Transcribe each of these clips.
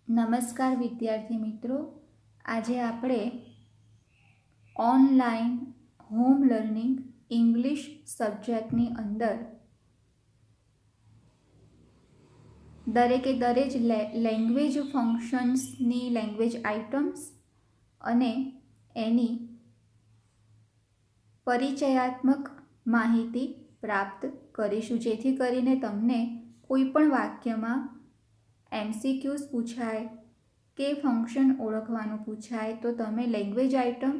નમસ્કાર વિદ્યાર્થી મિત્રો, આજે આપણે ઓનલાઈન હોમ લર્નિંગ ઇંગ્લિશ સબ્જેક્ટની અંદર દરેકે દરેક લેંગ્વેજ ફંક્શન્સની લેંગ્વેજ આઇટમ્સ અને એની પરિચયાત્મક માહિતી પ્રાપ્ત કરીશું, જેથી કરીને તમને કોઈ પણ વાક્યમાં MCQs પૂછાય કે ફંક્શન ઓળખવાનું પૂછાય તો તમે લેંગ્વેજ આઇટમ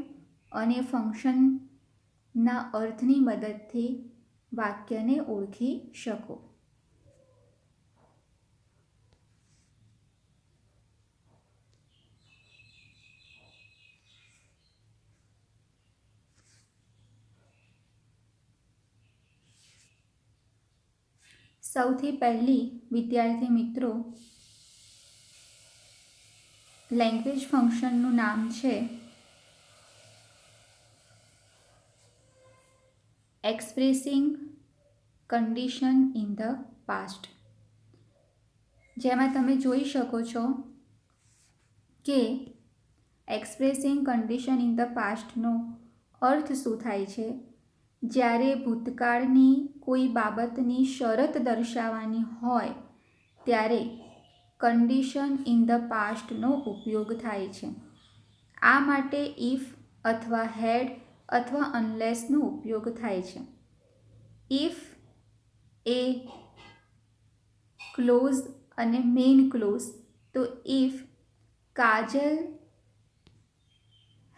અને ફંક્શનના અર્થની મદદથી વાક્યને ઓળખી શકો. સૌથી પહેલી વિદ્યાર્થી મિત્રો, લેંગ્વેજ ફંક્શનનું નામ છે expressing condition in the past. જેમાં તમે જોઈ શકો છો કે એક્સપ્રેસિંગ કન્ડિશન ઇન ધ પાસ્ટનો અર્થ શું થાય છે. જ્યારે ભૂતકાળની કોઈ બાબતની શરત દર્શાવવાની હોય ત્યારે કન્ડિશન ઇન ધ પાસ્ટનો ઉપયોગ થાય છે. આ માટે ઇફ અથવા હેડ અથવા અનલેસનો ઉપયોગ થાય છે. ઇફ એ ક્લોઝ અને મેઇન ક્લોઝ, તો if Kajal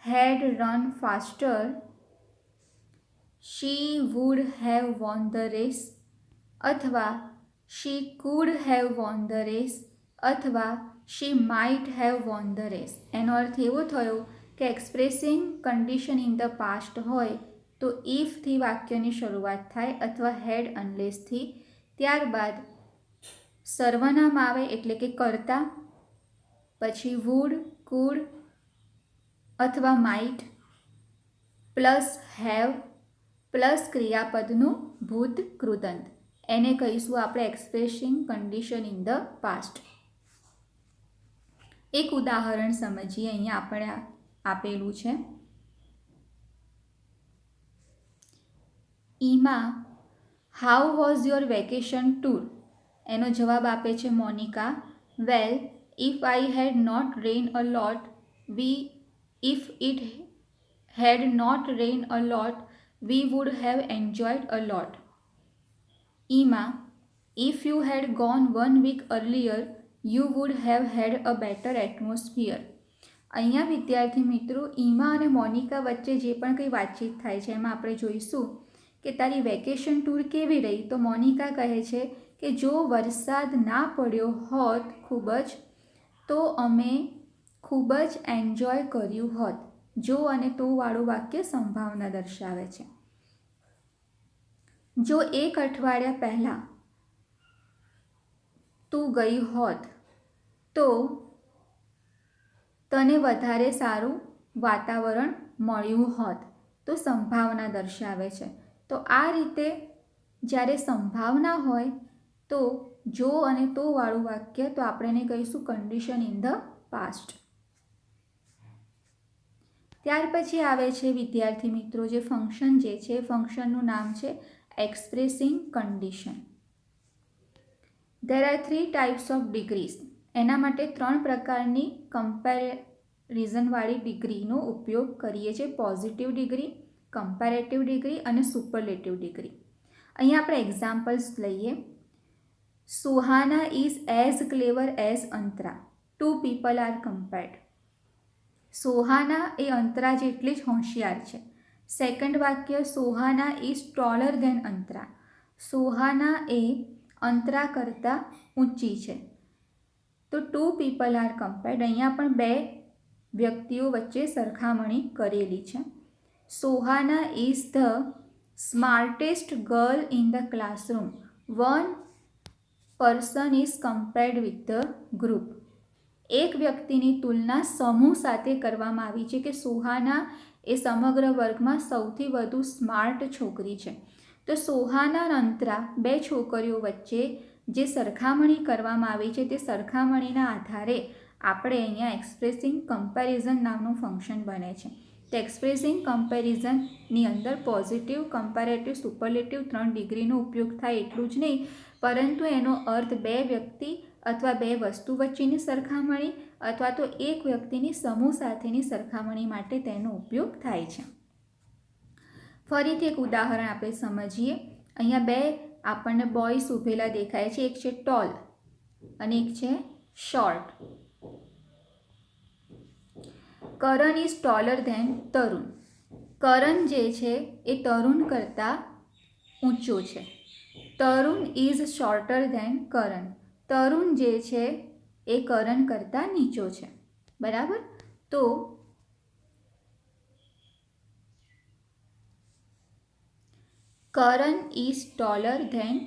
had run faster she would have won the race, અથવા she could have won the race, અથવા she might have won the race. એનો અર્થ એવો થયો કે expressing condition in the past હોય તો ઇફથી વાક્યની શરૂઆત થાય અથવા હેડ અનલેસથી, ત્યારબાદ સર્વનામ આવે એટલે કે કર્તા, પછી વુડ, કુડ અથવા માઇટ પ્લસ હેવ પ્લસ ક્રિયાપદનું ભૂત કૃદંત. એને કહીશું આપણે expressing condition in the past. એક ઉદાહરણ સમજીએ. અહીંયા આપણે આપેલું છે, Emma how was your vacation tour. એનો જવાબ આપે છે Monica, well if I had not rain a lot if it had not rain a lot we would have enjoyed a lot. Ima, if you had gone 1 week earlier, you would have had a better atmosphere. અહીંયા વિદ્યાર્થી મિત્રો, ઈમા અને Monica વચ્ચે જે પણ કંઈ વાતચીત થાય છે એમાં આપણે જોઈશું કે તારી વેકેશન ટૂર કેવી રહી. તો મોનિકા કહે છે કે જો વરસાદ ના પડ્યો હોત ખૂબ જ, તો અમે ખૂબ જ એન્જોય કર્યું હોત. જો અને તો વાળું વાક્ય સંભાવના દર્શાવે છે. જો એક અઠવાડિયા પહેલાં તું ગઈ હોત તો તને વધારે સારું વાતાવરણ મળ્યું હોત. તો સંભાવના દર્શાવે છે. તો આ રીતે જ્યારે સંભાવના હોય તો જો અને તો વાળું વાક્ય તો આપણે એને કહીશું કન્ડિશન ઇન ધ પાસ્ટ. ત્યાર પછી આવે છે વિદ્યાર્થી મિત્રો, જે ફંક્શન જે છે ફંક્શનનું નામ છે expressing condition. There are 3 types of degrees. એના માટે 3 પ્રકારની કમ્પેરિઝનવાળી ડિગ્રીનો ઉપયોગ કરીએ છીએ. પોઝિટિવ ડિગ્રી, કમ્પેરેટિવ ડિગ્રી અને સુપરલેટિવ ડિગ્રી. અહીંયા આપણે એક્ઝામ્પલ્સ લઈએ. Suhana is as clever as Antara. 2 people are compared. Sohana એ અંતરા જેટલી જ હોશિયાર છે. સેકન્ડ વાક્ય, Sohana is taller than Antara. Sohana એ અંતરા કરતાં ઊંચી છે. તો 2 પીપલ આર કમ્પેર્ડ. અહીંયા પણ 2 વ્યક્તિઓ વચ્ચે સરખામણી કરેલી છે. Sohana is the smartest girl in the classroom. 1 person is compared with the group. એક વ્યક્તિની તુલના સમૂહ સાથે કરવામાં આવી છે કે સોહાના એ સમગ્ર વર્ગમાં સૌથી વધુ સ્માર્ટ છોકરી છે. તો સોહાના અને અંતરા 2 છોકરીઓ વચ્ચે જે સરખામણી કરવામાં આવી છે તે સરખામણીના આધારે આપણે અહીંયા એક્સપ્રેસિંગ કમ્પેરિઝન નામનું ફંક્શન બને છે. તો એક્સપ્રેસિંગ કમ્પેરિઝનની અંદર પોઝિટિવ, કમ્પેરેટિવ, સુપરલેટિવ 3 ડિગ્રીનો ઉપયોગ થાય એટલું જ નહીં, પરંતુ એનો અર્થ બે વ્યક્તિ અથવા બે વસ્તુ વચ્ચેની સરખામણી અથવા તો એક વ્યક્તિની સમૂહ સાથેની સરખામણી માટે તેનો ઉપયોગ થાય છે. ફરીથી એક ઉદાહરણ આપણે સમજીએ. અહીંયા બે આપણને બોયસ ઊભેલા દેખાય છે. એક છે ટોલ અને એક છે short. Karan is taller than Tarun. Karan જે છે એ તરુણ કરતાં ઊંચો છે. Tarun is shorter than Karan. Tarun જે છે એ કરણ કરતાં નીચો છે. બરાબર. તો Karan is taller than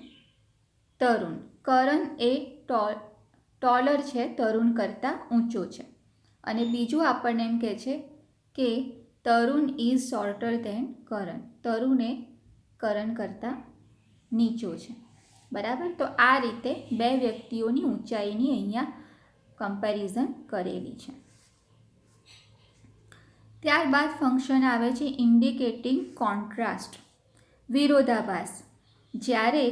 Tarun. Karan એ ટોલર છે, તરુણ કરતાં ઊંચો છે. અને બીજું આપણને એમ કહે છે કે તરુણ ઇઝ શોર્ટર ધેન કરણ. તરુણ એ કરણ કરતાં નીચો છે. બરાબર. તો આ રીતે બે વ્યક્તિઓની ઊંચાઈની અહીંયા કમ્પેરિઝન કરેલી છે. ત્યારબાદ ફંક્શન આવે છે ઇન્ડિકેટિંગ કોન્ટ્રાસ્ટ, વિરોધાભાસ. જ્યારે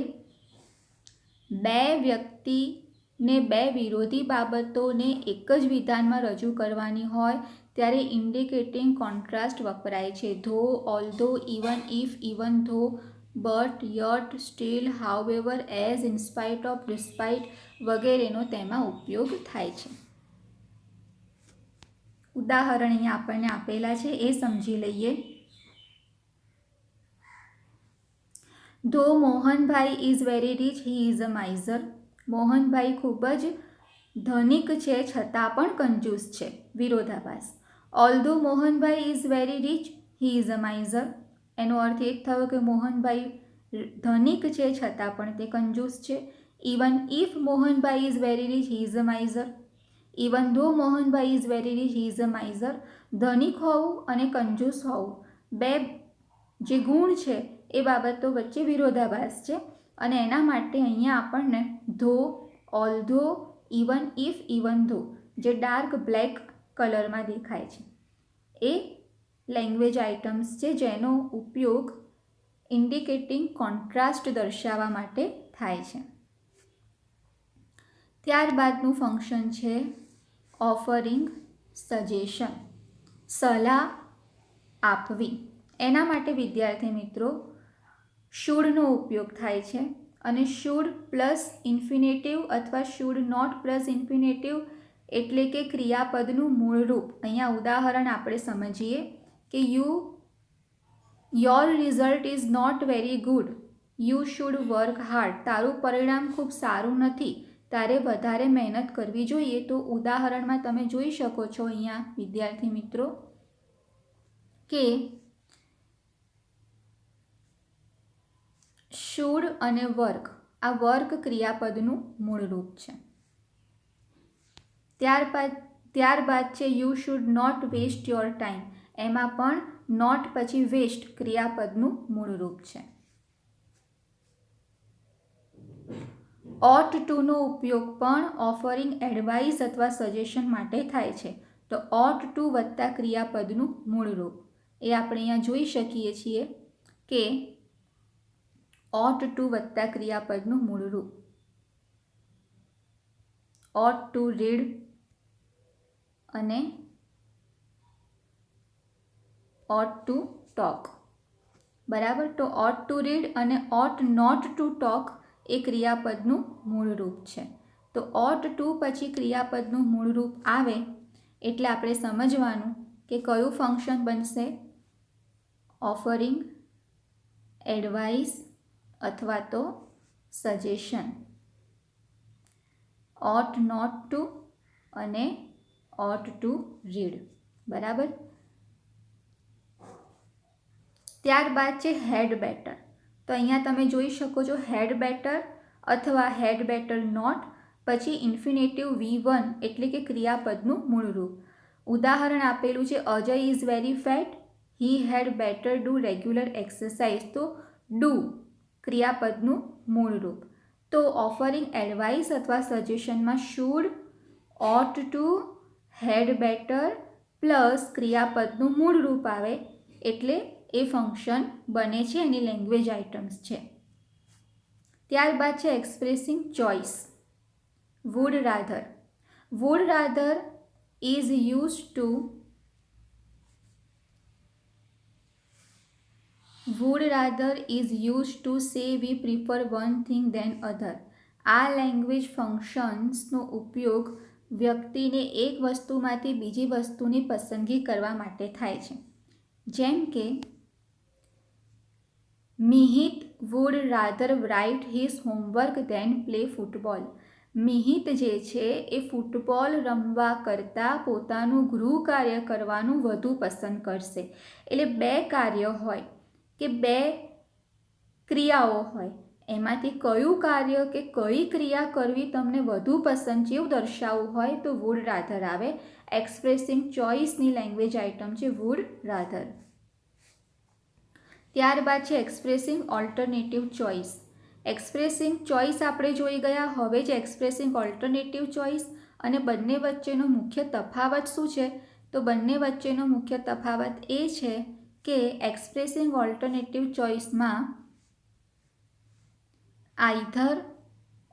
બે વ્યક્તિને બે વિરોધી બાબતોને એક જ વિધાનમાં રજૂ કરવાની હોય ત્યારે ઇન્ડિકેટિંગ કોન્ટ્રાસ્ટ વપરાય છે. Though, although, even, if, even though, but, yet, still, however, as, in spite of, despite વગેરેનો તેમાં ઉપયોગ થાય છે. ઉદાહરણ અહીંયા આપણને આપેલા છે, એ સમજી લઈએ. Though Mohanbhai is very rich, he is a miser. Mohanbhai ખૂબ જ ધનિક છે છતાં પણ કંજૂસ છે. વિરોધાભાસ. Although Mohanbhai is very rich, he is a miser. એનો અર્થ એ થયો કે મોહનભાઈ ધનિક છે છતાં પણ તે કંજૂસ છે. Even if Mohanbhai is very rich, he is a miser. Even though Mohanbhai is very rich, he is a miser. ધનિક હોવું અને કંજૂસ હોવું બે જે ગુણ છે એ બાબતો વચ્ચે વિરોધાભાસ છે અને એના માટે અહીંયા આપણને ધો, ઓલ્ધો, ઇવન, ઇફ, ઇવન ધો જે ડાર્ક બ્લેક કલરમાં દેખાય છે એ લેંગ્વેજ આઇટમ્સ છે જેનો ઉપયોગ ઇન્ડિકેટિંગ કોન્ટ્રાસ્ટ દર્શાવવા માટે થાય છે. ત્યારબાદનું ફંક્શન છે ઓફરિંગ સજેશન, સલાહ આપવી. એના માટે વિદ્યાર્થી મિત્રો શુડનો ઉપયોગ થાય છે અને શુડ પ્લસ ઇન્ફિનેટિવ અથવા શુડ નોટ પ્લસ ઇન્ફિનેટિવ એટલે કે ક્રિયાપદનું મૂળ રૂપ. અહીંયા ઉદાહરણ આપણે સમજીએ કે your result is not very good, you should work hard. તારું પરિણામ ખૂબ સારું નથી, તારે વધારે મહેનત કરવી જોઈએ. તો ઉદાહરણમાં તમે જોઈ શકો છો અહીંયા વિદ્યાર્થી મિત્રો કે શુડ અને વર્ક, આ વર્ક ક્રિયાપદનું મૂળ રૂપ છે. ત્યારબાદ છે you should not waste your time. એમાં પણ નોટ પછી વેસ્ટ ક્રિયાપદનું મૂળ રૂપ છે. ઓટ ટુનો ઉપયોગ પણ ઓફરિંગ એડવાઇસ અથવા સજેશન માટે થાય છે. તો ઓટ ટુ વત્તા ક્રિયાપદનું મૂળ રૂપ એ આપણે અહીંયા જોઈ શકીએ છીએ કે ઓટ ટુ વત્તા ક્રિયાપદનું મૂળ રૂપ ઓટ ટુ રીડ અને ઓટ ટુ ટોક. બરાબર. તો ઓટ ટુ રીડ અને ઓટ નોટ ટુ ટોક એ ક્રિયાપદનું મૂળ રૂપ છે. તો ઓટ ટુ પછી ક્રિયાપદનું મૂળ રૂપ આવે એટલે આપણે સમજવાનું કે કયું ફંક્શન બનશે, ઓફરિંગ એડવાઇસ અથવા તો સજેશન. ઓટ નોટ ટુ અને ઓટ ટુ રીડ. બરાબર. ત્યારબાદ છે હેડ બેટર. તો અહીંયા તમે જોઈ શકો છો હેડ બેટર અથવા હેડ બેટર નોટ પછી ઇન્ફિનેટિવ V1 એટલે કે ક્રિયાપદનું મૂળ રૂપ. ઉદાહરણ આપેલું છે Ajay is very fat, he had better do regular exercise. તો ડુ ક્રિયાપદનું મૂળ રૂપ. તો ઓફરિંગ એડવાઇસ અથવા સજેશનમાં should, ought to, had better plus ક્રિયાપદનું મૂળ રૂપ આવે એટલે એ ફંક્શન બને છે, એની લેંગ્વેજ આઇટમ્સ છે. ત્યારબાદ છે expressing choice. Would rather. Would rather is use to would rather is used to say we prefer one thing than other. આ લેંગ્વેજ ફંક્શન્સનો ઉપયોગ વ્યક્તિને એક વસ્તુમાંથી બીજી વસ્તુની પસંદગી કરવા માટે થાય છે. જેમ કે Mihit would rather write his homework than play football. Mihit જે છે એ ફૂટબોલ રમવા કરતાં પોતાનું ગૃહ કાર્ય કરવાનું વધુ પસંદ કરશે. એટલે બે કાર્ય હોય કે બે ક્રિયાઓ હોય, એમાંથી કયું કાર્ય કે કઈ ક્રિયા કરવી તમને વધુ પસંદ છે એવું દર્શાવવું હોય તો વુડ રાધર આવે. એક્સપ્રેસિંગ ચોઇસની લેંગ્વેજ આઇટમ છે વુડ રાધર. ત્યારબાદ છે expressing alternative choice. Expressing choice આપણે જોઈ ગયા. હવે છે એક્સપ્રેસિંગ ઓલ્ટરનેટિવ ચોઇસ, અને બંને વચ્ચેનો મુખ્ય તફાવત શું છે? તો બંને વચ્ચેનો મુખ્ય તફાવત એ છે કે એક્સપ્રેસિંગ ઓલ્ટરનેટિવ ચોઇસમાં આઈધર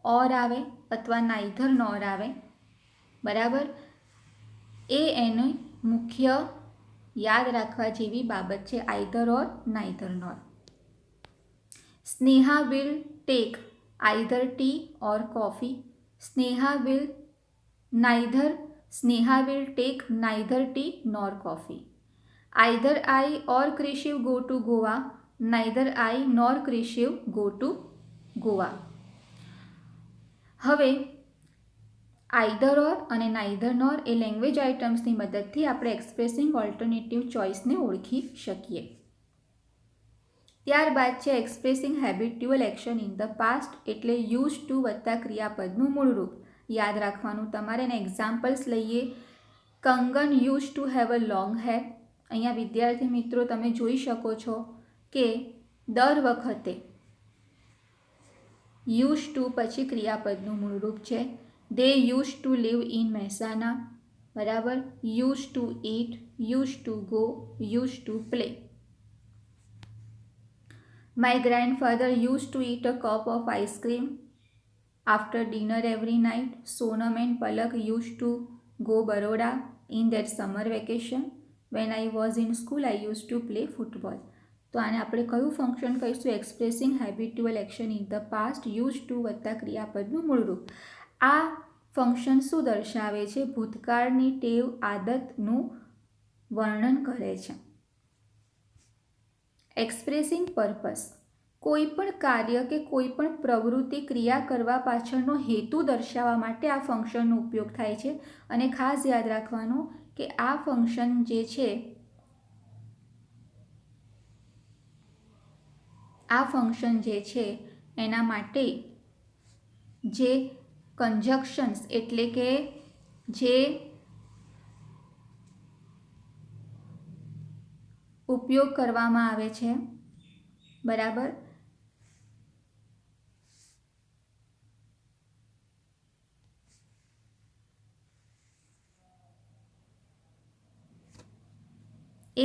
ઓર આવે અથવા નાઈધર નોર આવે. બરાબર, એ એની મુખ્ય યાદ રાખવા જેવી બાબત છે, either or neither nor. Sneha will take either tea or coffee. Sneha will take neither tea nor coffee. Either I or Krishiv go to Goa. Neither I nor Krishiv go to Goa. હવે either ઓર અને neither નોર એ language આઇટમ્સની મદદથી આપણે expressing alternative ચોઇસને ઓળખી શકીએ. ત્યારબાદ છે expressing habitual action in the past, એટલે યુઝ ટુ વત્તા ક્રિયાપદનું મૂળ રૂપ. યાદ રાખવાનું તમારે. એના એક્ઝામ્પલ્સ લઈએ. Kangan use to have a long hair. અહીંયા વિદ્યાર્થી મિત્રો તમે જોઈ શકો છો કે દર વખતે યુઝ ટુ પછી ક્રિયાપદનું મૂળરૂપ છે. They use to live in Mehsana. બરાબર. Use to eat, use to go, use to play. My grandfather use to eat a cup of ice cream after dinner every night. Sonam and Palak use to go Baroda in that summer vacation. When I was in school, I used to play football. તો આને આપણે કયું function કહીશું? Expressing habitual action in the past, use to વત્તા ક્રિયાપદનું મૂળરૂપ. આ function શું દર્શાવે છે? ભૂતકાળની ટેવ, આદતનું વર્ણન કરે છે. Expressing purpose. કોઈ પણ કાર્ય કે કોઈ પણ પ્રવૃત્તિ, ક્રિયા કરવા પાછળનો હેતુ દર્શાવવા માટે આ ફંક્શનનો ઉપયોગ થાય છે. અને ખાસ યાદ રાખવાનું કે આ ફંક્શન જે છે એના માટે જે કન્જક્શન્સ એટલે કે જે ઉપયોગ કરવામાં આવે છે, બરાબર,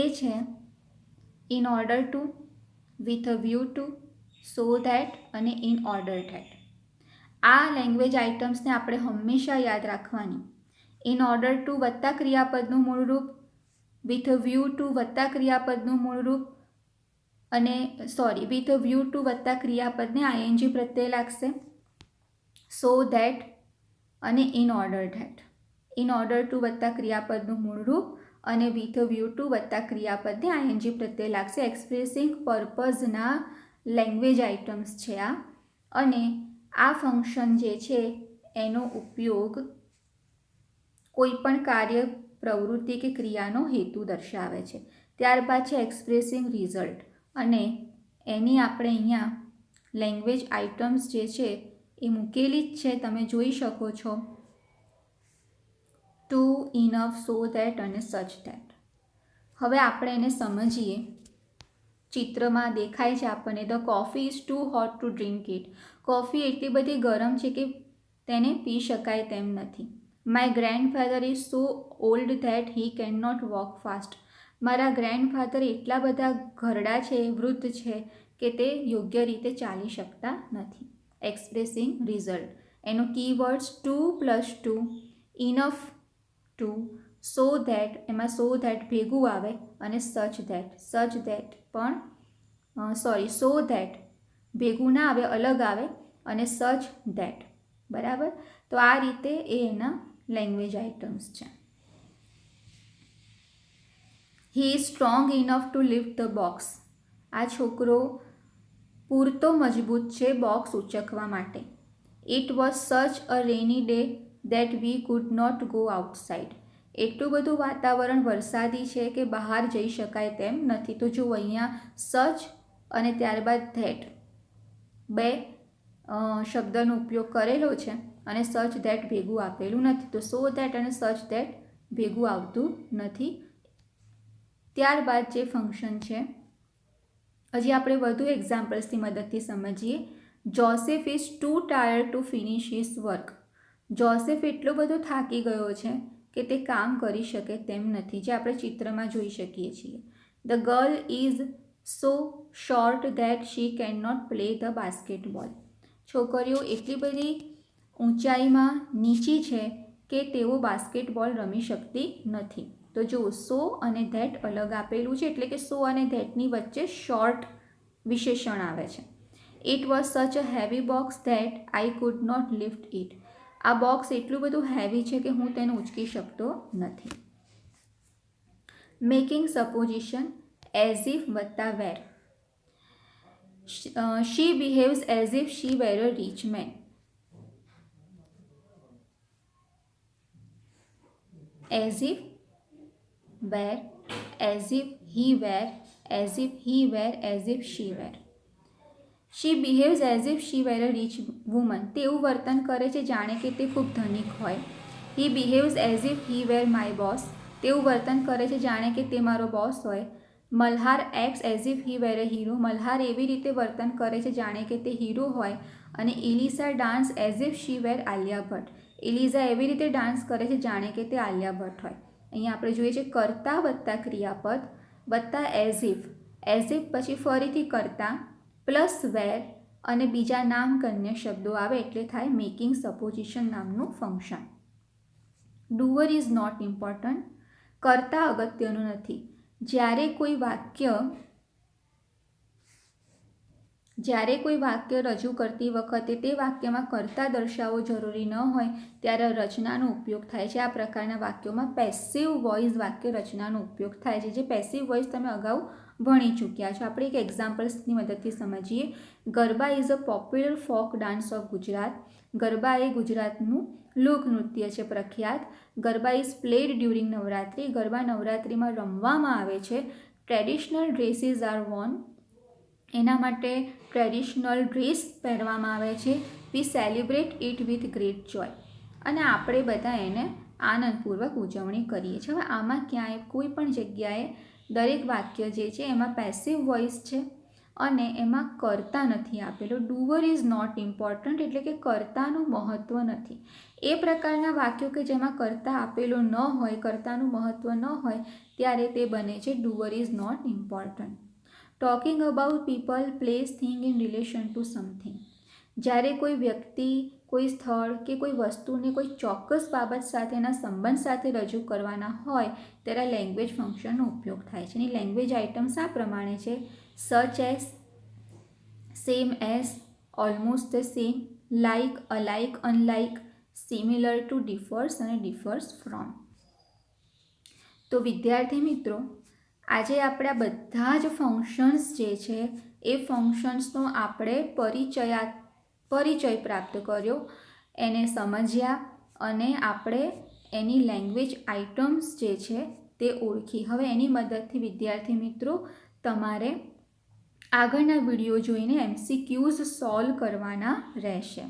એ છે in order to, with a view to, so that અને ઇન ઓર્ડર ધેટ. આ લેંગ્વેજ આઇટમ્સને આપણે હંમેશા યાદ રાખવાની. ઇન ઓર્ડર ટુ વત્તા ક્રિયાપદનું મૂળરૂપ, વિથ અ વ્યૂ ટુ વત્તા ક્રિયાપદનું મૂળરૂપ, અને વિથ અ વ્યૂ ટુ વત્તા ક્રિયાપદને આઈએનજી પ્રત્યે લાગશે. સો ધેટ અને in order that. In order to વત્તા ક્રિયાપદનું મૂળરૂપ અને વિથ અ વ્યૂ ટુ વત્તા ક્રિયાપદને આઈએનજી પ્રત્યે લાગશે. એક્સપ્રેસિંગ પર્પઝના લેંગ્વેજ આઇટમ્સ છે આ. અને આ ફંક્શન જે છે એનો ઉપયોગ કોઈ પણ કાર્ય, પ્રવૃત્તિ કે ક્રિયાનો હેતુ દર્શાવે છે. ત્યારબાદ છે એક્સપ્રેસિંગ રિઝલ્ટ, અને એની આપણે અહીંયા લેંગ્વેજ આઇટમ્સ જે છે એ મૂકેલી જ છે, તમે જોઈ શકો છો. ટુ, ઇનફ, સો ધેટ અને સચ ધેટ. હવે આપણે એને સમજીએ. ચિત્રમાં દેખાય છે આપણને, the coffee is too hot to drink it. Coffee એટલી બધી ગરમ છે કે તેને પી શકાય તેમ નથી. My grandfather is so old that he can not walk fast. મારા ગ્રેન્ડફાધર એટલા બધા ઘરડા છે, વૃદ્ધ છે કે તે યોગ્ય રીતે ચાલી શકતા નથી. Expressing result. એનો keywords to plus to, enough to, so that, એમાં સો ધેટ ભેગું આવે, અને સચ ધેટ પણ સો ધેટ ભેગું ના આવે, અલગ આવે, અને સચ ધેટ. બરાબર. તો આ રીતે એ એના લેંગ્વેજ આઇટમ્સ છે. He is strong enough to lift the box. આ છોકરો પૂરતો મજબૂત છે બોક્સ ઉચકવા માટે. It was such a rainy day that we could not go outside. એટલું બધું વાતાવરણ વરસાદી છે કે બહાર જઈ શકાય તેમ નથી. તો જો અહીંયા સચ અને ત્યારબાદ ધેટ બે શબ્દનો ઉપયોગ કરેલો છે અને સચ ધેટ ભેગું આપેલું નથી. તો સો ધેટ અને સચ ધેટ ભેગું આવતું નથી. ત્યારબાદ જે ફંક્શન છે, હજી આપણે વધુ એક્ઝામ્પલ્સની મદદથી સમજીએ. Joseph is too tired to finish his work. Joseph એટલો બધો થાકી ગયો છે કે તે કામ કરી શકે તેમ નથી, જે આપણે ચિત્રમાં જોઈ શકીએ છીએ. The girl is so short that she can not play the basketball. છોકરીઓ એટલી બધી ઊંચાઈમાં નીચી છે કે તેઓ બાસ્કેટબોલ રમી શકતી નથી. તો જો સો અને ધેટ અલગ આપેલું છે, એટલે કે સો અને ધેટની વચ્ચે શોર્ટ વિશેષણ આવે છે. It was such a heavy box that I could not lift it. આ બોક્સ એટલું બધું હેવી છે કે હું તેને ઉચકી શકતો નથી. મેકિંગ સપોઝિશન એઝ ઇફ વત્તા were. She behaves as if she were a rich man. As if, were, as if he were, as if he were, as if she were. She behaves as if she were a rich woman. તે એવું વર્તન કરે છે જાણે કે તે ખૂબ ધનિક હોય. He behaves as if he were my boss. તેવું વર્તન કરે છે જાણે કે તે મારો બોસ હોય. Malhar acts as if he were a hero. Malhar એવી રીતે વર્તન કરે છે જાણે કે તે હીરો હોય. અને ઇલિસા ડાન્સ એઝ ઇફ શી વેર આલિયા ભટ્ટ. ઇલિઝા એવી રીતે ડાન્સ કરે છે જાણે કે તે આલિયા ભટ્ટ હોય. અહીંયા આપણે જોઈએ છે કર્તા વત્તા ક્રિયાપદ વત્તા એઝ ઇફ. એઝ ઇફ પછી ફરીથી કર્તા પ્લસ વેર અને બીજા નામકન્ય શબ્દો આવે એટલે થાય મેકિંગ સપોઝિશન નામનું function. Doer is not important. કર્તા અગત્યનું નથી. જ્યારે કોઈ વાક્ય રજૂ કરતી વખતે તે વાક્યમાં કર્તા દર્શાવવો જરૂરી ન હોય ત્યારે રચનાનો ઉપયોગ થાય છે. આ પ્રકારના વાક્યોમાં પેસિવ વોઇસ વાક્ય રચનાનો ઉપયોગ થાય છે. જે પેસિવ વોઇસ તમે અગાઉ ભણી ચૂક્યા છો. આપણે એક એક્ઝામ્પલ્સની મદદથી સમજીએ. Garba is a popular folk dance of Gujarat. Garba એ ગુજરાતનું લોકનૃત્ય છે પ્રખ્યાત. Garba is played during Navratri. Garba નવરાત્રિમાં રમવામાં આવે છે. Traditional dresses are worn. એના માટે ટ્રેડિશનલ ડ્રેસ પહેરવામાં આવે છે. We celebrate it with great joy. અને આપણે બધા એને આનંદપૂર્વક ઉજવણી કરીએ છીએ. હવે આમાં ક્યાંય કોઈ પણ જગ્યાએ દરેક વાક્ય જે છે એમાં પેસિવ વોઇસ છે અને એમાં કર્તા નથી આપેલો. ડુઅર ઇઝ નોટ ઇમ્પોર્ટન્ટ એટલે કે કર્તાનું મહત્ત્વ નથી. એ પ્રકારના વાક્યો કે જેમાં કર્તા આપેલો ન હોય, કર્તાનું મહત્ત્વ ન હોય, ત્યારે તે બને છે doer is not important. Talking about people, place, thing in relation to something. જ્યારે કોઈ વ્યક્તિ, કોઈ સ્થળ કે કોઈ વસ્તુને કોઈ ચોક્કસ બાબત સાથેના સંબંધ સાથે રજૂ કરવાના હોય ત્યારે લેંગ્વેજ ફંક્શનનો ઉપયોગ થાય છે. એની લેંગ્વેજ આઇટમ્સ આ પ્રમાણે છે: such as, same as, almost the same, like, alike, unlike, similar to, differs અને ડિફર્સ ફ્રોમ. તો વિદ્યાર્થી મિત્રો, આજે આપણે આ બધા જ ફંક્શન્સ જે છે એ ફંક્શન્સનો આપણે પરિચય પ્રાપ્ત કર્યો, એને સમજ્યા અને આપણે એની લેંગ્વેજ આઇટમ્સ જે છે તે ઓળખી. હવે એની મદદથી વિદ્યાર્થી મિત્રો તમારે આગળના વિડીયો જોઈને MCQs સોલ્વ કરવાના રહેશે.